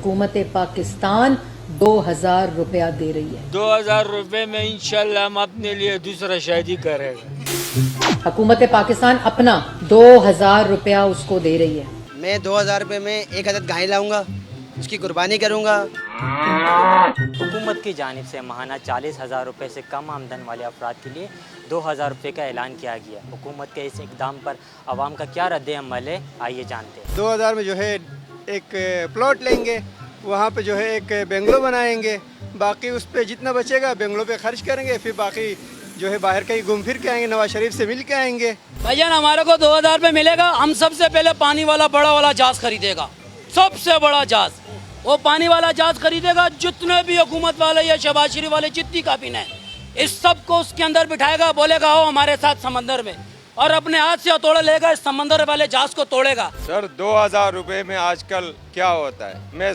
हुकूमत पाकिस्तान 2000 रुपया दे रही है। 2000 रुपए में इंशाल्लाह हम अपने लिए दूसरा शादी करेगा। हुकूमत पाकिस्तान अपना 2000 रुपया उसको दे रही है। मैं 2000 रुपये में एक अदद गाय लाऊंगा, उसकी कुर्बानी करूंगा। हुकूमत की जानिब से माहाना 40,000 रुपये से कम आमदन वाले अफराद के लिए 2000 रुपये का ऐलान किया गया। हुकूमत के इस इकदाम पर आवाम का क्या रद्द अमल है, आइए जानते हैं। 2000 में जो है एक प्लॉट लेंगे, वहाँ पे जो है एक बेंगलो बनाएंगे, बाकी उस पे जितना बचेगा बेंगलो पे खर्च करेंगे, फिर बाकी जो है बाहर कहीं घूम फिर के आएंगे, नवाज शरीफ से मिल के आएंगे। भाईजान हमारे को 2000 रुपये मिलेगा, हम सबसे पहले पानी वाला बड़ा वाला जहाज खरीदेगा, सबसे बड़ा जहाज। वो पानी वाला जहाज खरीदेगा, जितने भी हुकूमत वाले या शहबाज शरीफ वाले जितनी काबिन है, इस सब को उसके अंदर बिठाएगा, बोलेगा आओ हमारे साथ समंदर में, और अपने हाथ से हथौड़ा लेगा, इस समंदर वाले जहाज को तोड़ेगा। सर 2000 रुपए में आजकल क्या होता है? मैं